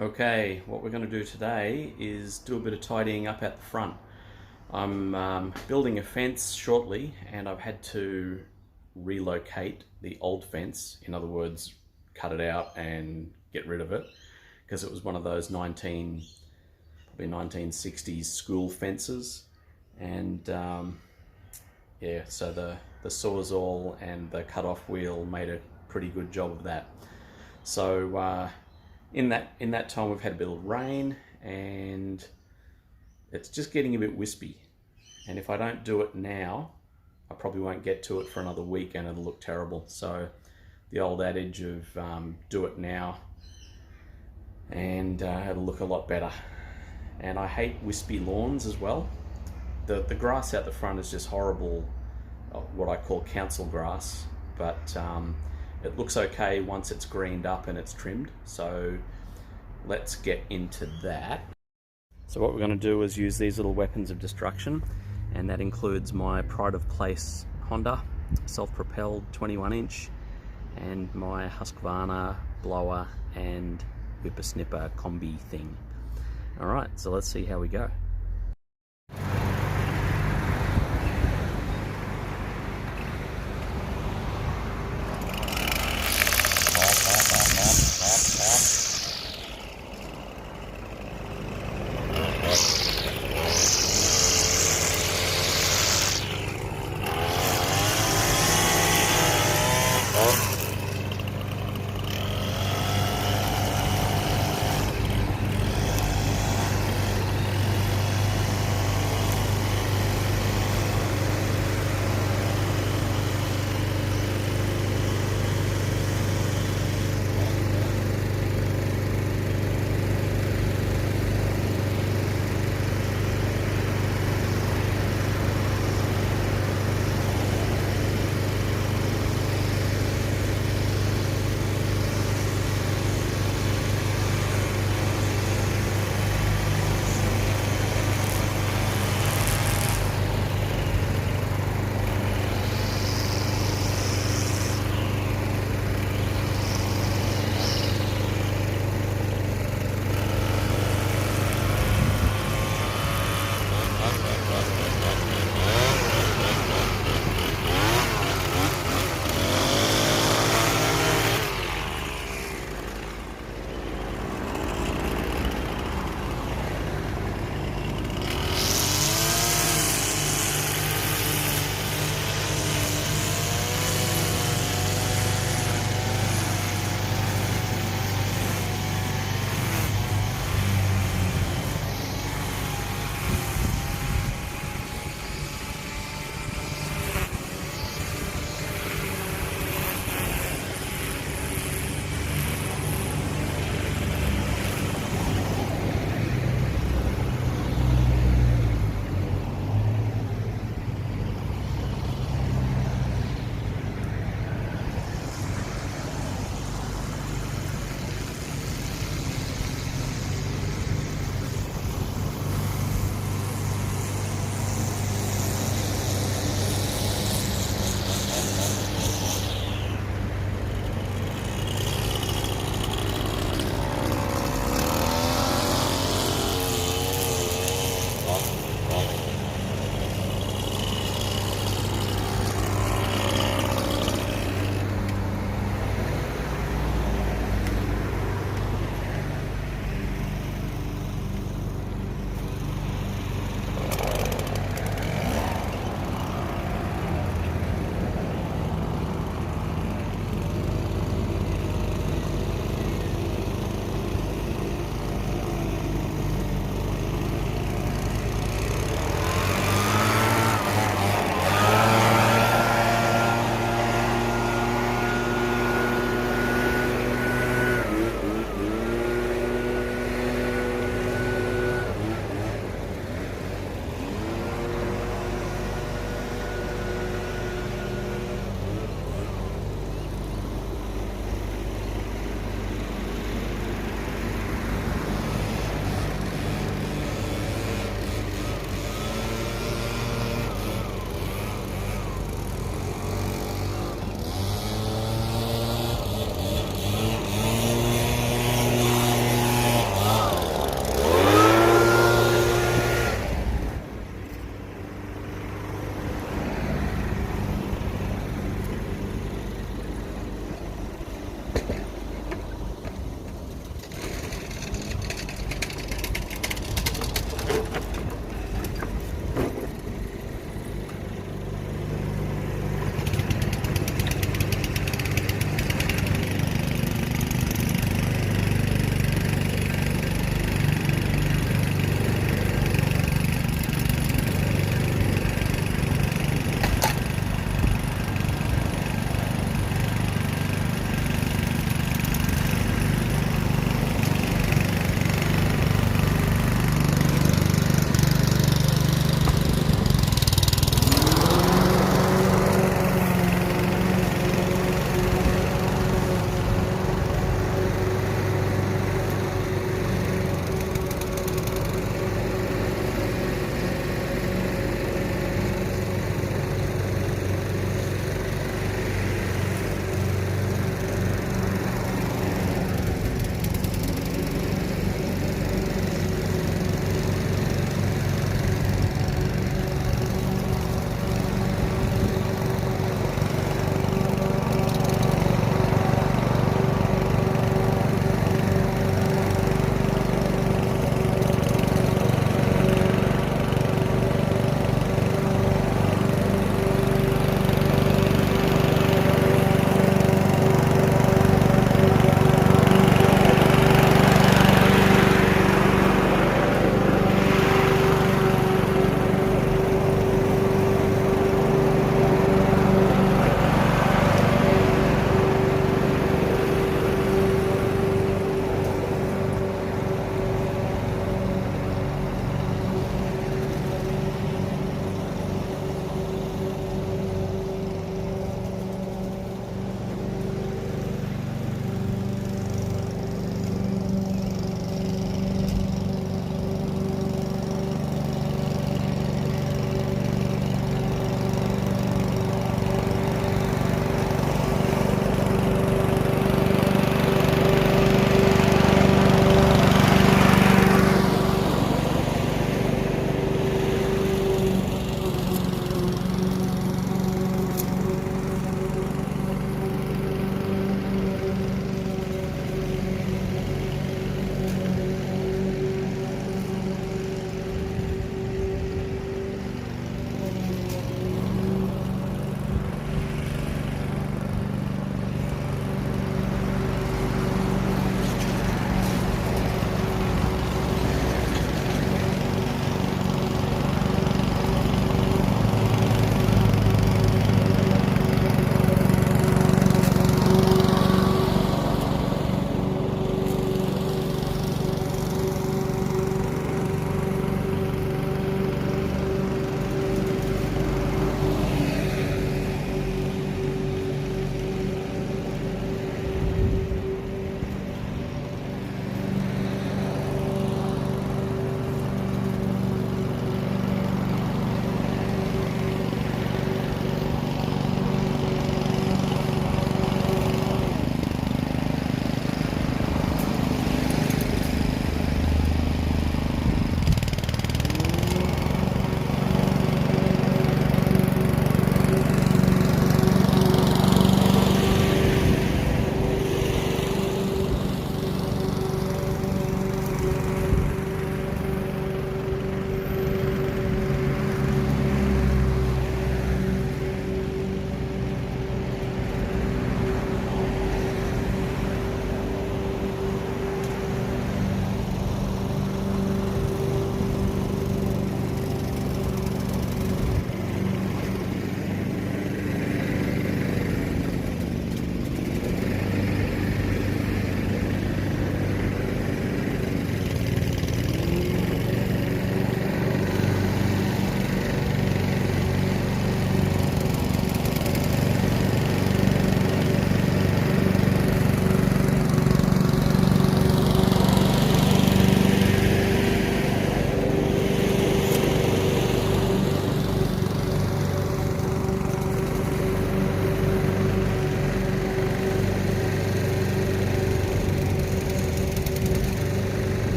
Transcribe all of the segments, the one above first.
Okay, what we're going to do today is do a bit of tidying up at the front. I'm building a fence shortly and I've had to relocate the old fence. In other words, cut it out and get rid of it because it was one of those 1960s school fences. And yeah, so the sawzall and the cut-off wheel made a pretty good job of that. So in that time we've had a bit of rain and it's just getting a bit wispy, and if I don't do it now I probably won't get to it for another week and it'll look terrible. So the old adage of do it now and it'll look a lot better. And I hate wispy lawns as well. The grass out the front is just horrible, what I call council grass, but it looks okay once it's greened up and it's trimmed. So let's get into that. So what we're going to do is use these little weapons of destruction, and that includes my pride of place Honda self-propelled 21-inch and my Husqvarna blower and whippersnipper combi thing. Alright, so let's see how we go.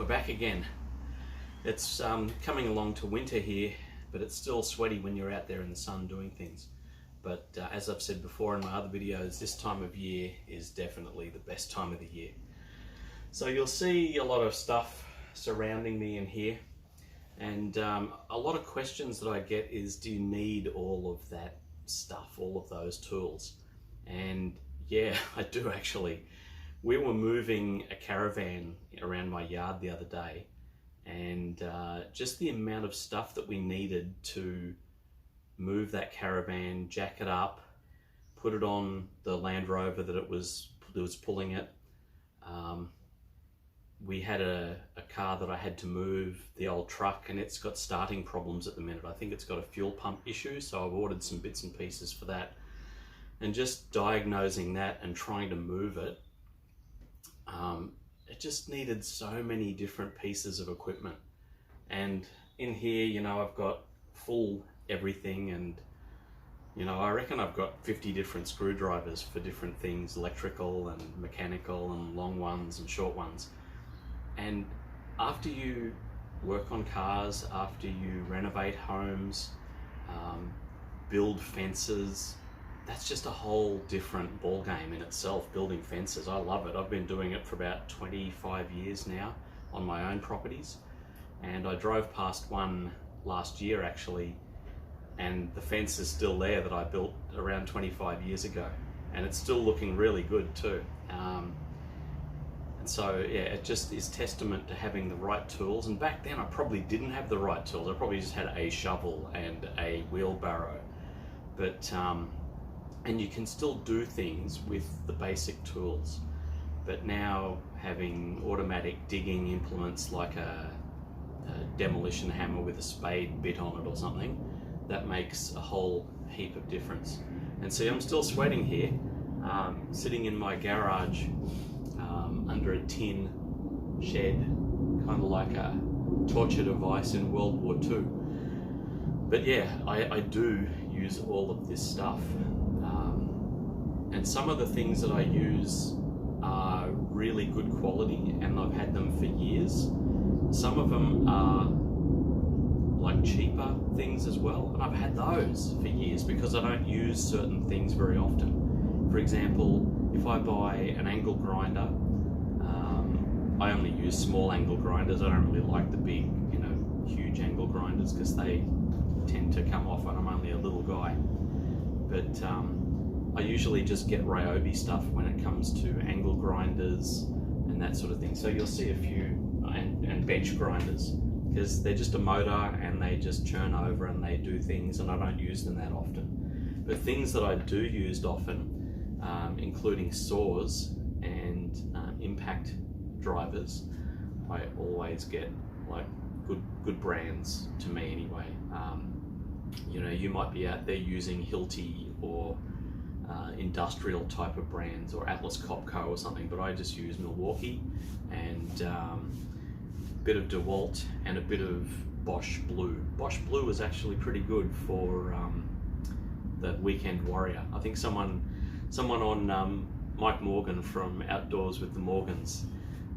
back again. It's coming along to winter here, but it's still sweaty when you're out there in the sun doing things. But as I've said before in my other videos, this time of year is definitely the best time of the year. So you'll see a lot of stuff surrounding me in here, and a lot of questions that I get is, do you need all of that stuff, all of those tools? And yeah, I do actually. We were moving a caravan around my yard the other day, and just the amount of stuff that we needed to move that caravan, jack it up, put it on the Land Rover that was pulling it. We had a car that I had to move, the old truck, and it's got starting problems at the minute. I think it's got a fuel pump issue, so I've ordered some bits and pieces for that. And just diagnosing that and trying to move it, it just needed so many different pieces of equipment. And in here, you know, I've got full everything, and you know, I reckon I've got 50 different screwdrivers for different things, electrical and mechanical and long ones and short ones. And after you work on cars, after you renovate homes, build fences, that's just a whole different ball game in itself, building fences. I love it. I've been doing it for about 25 years now on my own properties. And I drove past one last year actually, and the fence is still there that I built around 25 years ago. And it's still looking really good too. And so yeah, it just is testament to having the right tools. And back then I probably didn't have the right tools. I probably just had a shovel and a wheelbarrow. But and you can still do things with the basic tools. But now having automatic digging implements like a demolition hammer with a spade bit on it or something, that makes a whole heap of difference. And see, I'm still sweating here, sitting in my garage under a tin shed, kind of like a torture device in World War II. But yeah, I do use all of this stuff. And some of the things that I use are really good quality, and I've had them for years. Some of them are like cheaper things as well, and I've had those for years because I don't use certain things very often. For example, if I buy an angle grinder, I only use small angle grinders. I don't really like the big, you know, huge angle grinders because they tend to come off when I'm only a little guy. But I usually just get Ryobi stuff when it comes to angle grinders and that sort of thing. So you'll see a few, and bench grinders, because they're just a motor and they just churn over and they do things, and I don't use them that often. But things that I do use often, including saws and impact drivers, I always get like good brands to me anyway. You know, you might be out there using Hilti or industrial type of brands or Atlas Copco or something, but I just use Milwaukee and a bit of DeWalt and a bit of Bosch Blue. Bosch Blue is actually pretty good for the Weekend Warrior. I think someone on Mike Morgan from Outdoors with the Morgans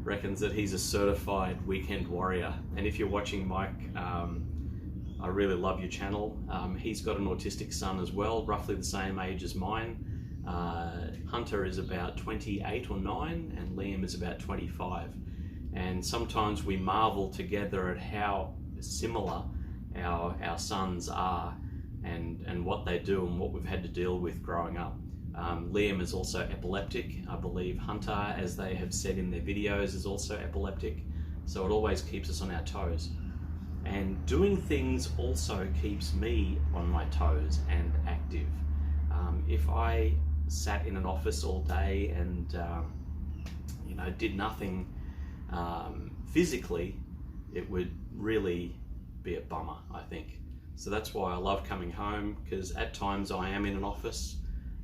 reckons that he's a certified Weekend Warrior. And if you're watching Mike, I really love your channel. He's got an autistic son as well, roughly the same age as mine. Hunter is about 28 or 9 and Liam is about 25. And sometimes we marvel together at how similar our sons are and what they do and what we've had to deal with growing up. Liam is also epileptic. I believe Hunter, as they have said in their videos, is also epileptic. So it always keeps us on our toes. And doing things also keeps me on my toes and active. If I sat in an office all day and you know, did nothing physically, it would really be a bummer, I think. So that's why I love coming home, because at times I am in an office,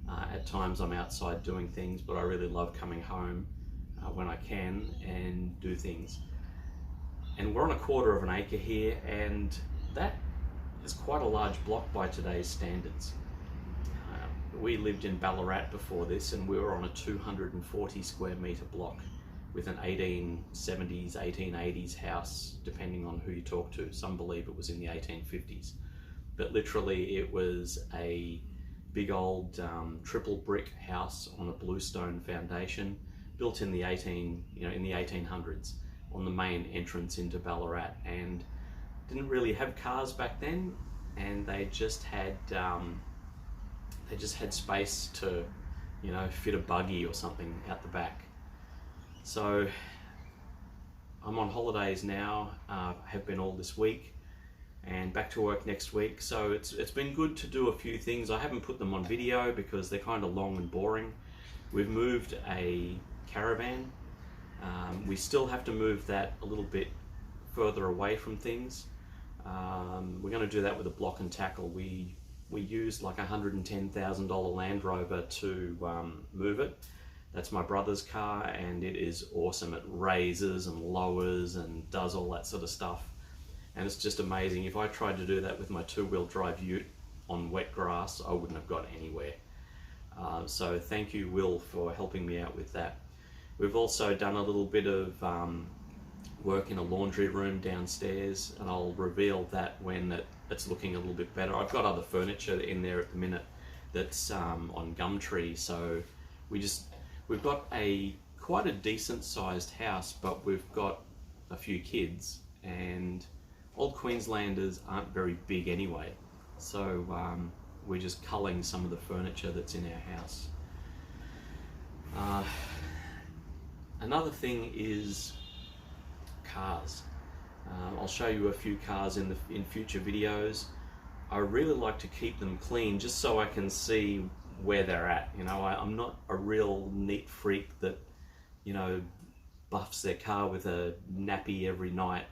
at times I'm outside doing things, but I really love coming home when I can and do things. And we're on 1/4 of an acre here, and that is quite a large block by today's standards. We lived in Ballarat before this, and we were on a 240 square metre block, with an 1870s, 1880s house, depending on who you talk to. Some believe it was in the 1850s. But literally it was a big old triple brick house on a bluestone foundation, built in the 1800s, on the main entrance into Ballarat, and didn't really have cars back then, and they just had space to, fit a buggy or something out the back. So I'm on holidays now, have been all this week, and back to work next week. So it's been good to do a few things. I haven't put them on video because they're kind of long and boring. We've moved a caravan. We still have to move that a little bit further away from things. We're going to do that with a block and tackle. We used like $110,000 Land Rover to move it. That's my brother's car, and it is awesome. It raises and lowers and does all that sort of stuff. And it's just amazing. If I tried to do that with my two-wheel drive ute on wet grass, I wouldn't have got anywhere. So thank you, Will, for helping me out with that. We've also done a little bit of work in a laundry room downstairs, and I'll reveal that when it's looking a little bit better. I've got other furniture in there at the minute that's on Gumtree, so we've got quite a decent sized house, but we've got a few kids, and old Queenslanders aren't very big anyway, so we're just culling some of the furniture that's in our house. Another thing is cars. I'll show you a few cars in future videos. I really like to keep them clean just so I can see where they're at. I'm not a real neat freak that buffs their car with a nappy every night.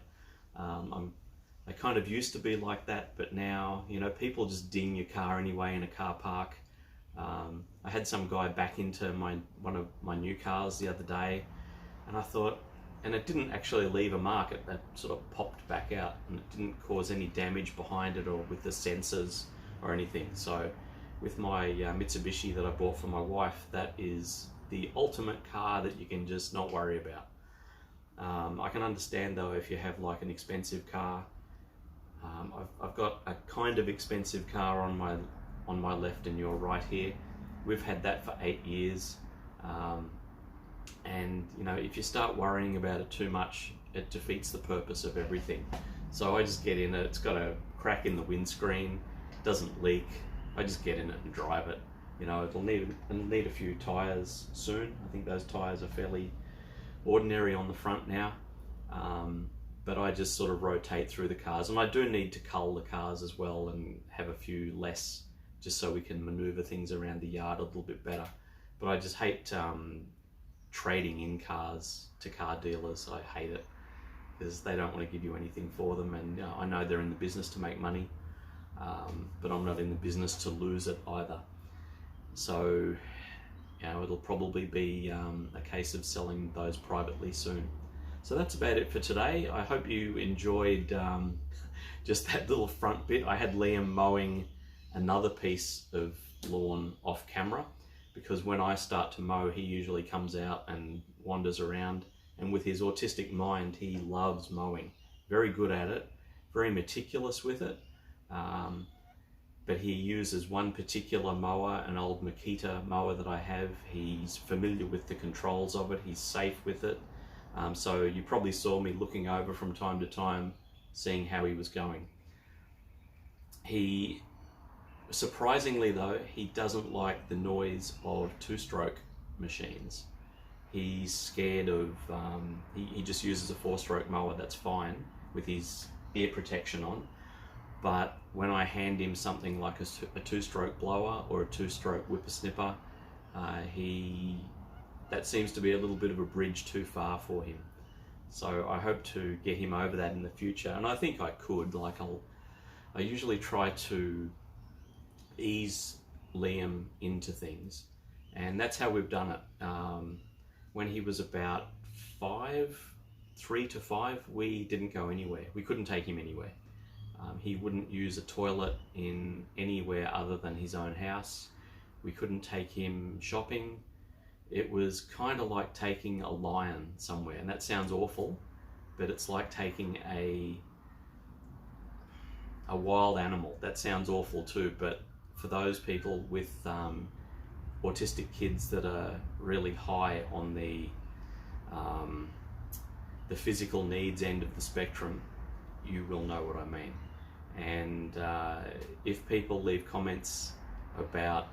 I kind of used to be like that, but now people just ding your car anyway in a car park. I had some guy back into one of my new cars the other day, and I thought, and it didn't actually leave a mark. That sort of popped back out, and it didn't cause any damage behind it or with the sensors or anything. So with my Mitsubishi that I bought for my wife, that is the ultimate car that you can just not worry about. I can understand though if you have like an expensive car. I've got a kind of expensive car on my left and your right here. We've had that for 8 years, and if you start worrying about it too much, it defeats the purpose of everything. So I just get in it. It's got a crack in the windscreen, doesn't leak. I just get in it and drive it. It'll need a few tires soon. I think those tires are fairly ordinary on the front now, but I just sort of rotate through the cars, and I do need to cull the cars as well and have a few less, just so we can maneuver things around the yard a little bit better. But I just hate trading in cars to car dealers. I hate it because they don't want to give you anything for them, and I know they're in the business to make money, but I'm not in the business to lose it either. So it'll probably be a case of selling those privately soon. So that's about it for today. I hope you enjoyed just that little front bit. I had Liam mowing another piece of lawn off camera, because when I start to mow, he usually comes out and wanders around, and with his autistic mind, he loves mowing. Very good at it, very meticulous with it, but he uses one particular mower, an old Makita mower that I have. He's familiar with the controls of it, he's safe with it, so you probably saw me looking over from time to time, seeing how he was going. Surprisingly though, he doesn't like the noise of two-stroke machines. He's scared of, he just uses a four-stroke mower, that's fine, with his ear protection on. But when I hand him something like a two-stroke blower or a two-stroke whippersnipper, that seems to be a little bit of a bridge too far for him. So I hope to get him over that in the future, and I think I could. I usually try to ease Liam into things, and that's how we've done it. When he was about 3 to 5, we didn't go anywhere. We couldn't take him anywhere. He wouldn't use a toilet in anywhere other than his own house. We couldn't take him shopping. It was kind of like taking a lion somewhere, and that sounds awful, but it's like taking a wild animal. That sounds awful too, but for those people with autistic kids that are really high on the physical needs end of the spectrum, you will know what I mean. And if people leave comments about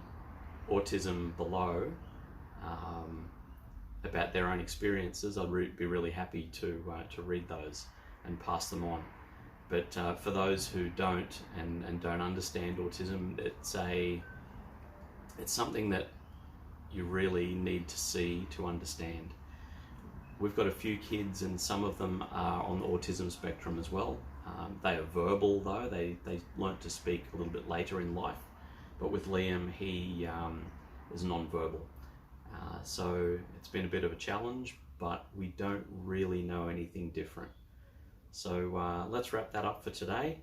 autism below, about their own experiences, I'd be really happy to read those and pass them on. But for those who don't and don't understand autism, it's something that you really need to see to understand. We've got a few kids, and some of them are on the autism spectrum as well. They are verbal though. They learnt to speak a little bit later in life. But with Liam, he is non-verbal. So it's been a bit of a challenge, but we don't really know anything different. So let's wrap that up for today.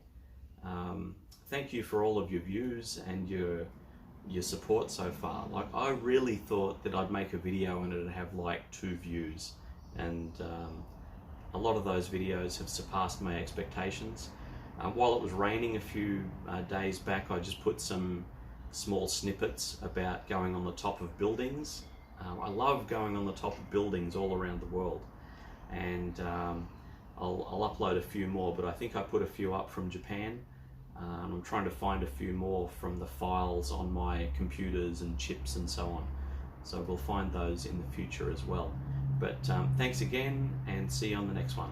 Thank you for all of your views and your support so far. Like, I really thought that I'd make a video and it'd have like 2 views, and a lot of those videos have surpassed my expectations. While it was raining a few days back, I just put some small snippets about going on the top of buildings. I love going on the top of buildings all around the world, and I'll upload a few more, but I think I put a few up from Japan. And I'm trying to find a few more from the files on my computers and chips and so on. So we'll find those in the future as well. But thanks again, and see you on the next one.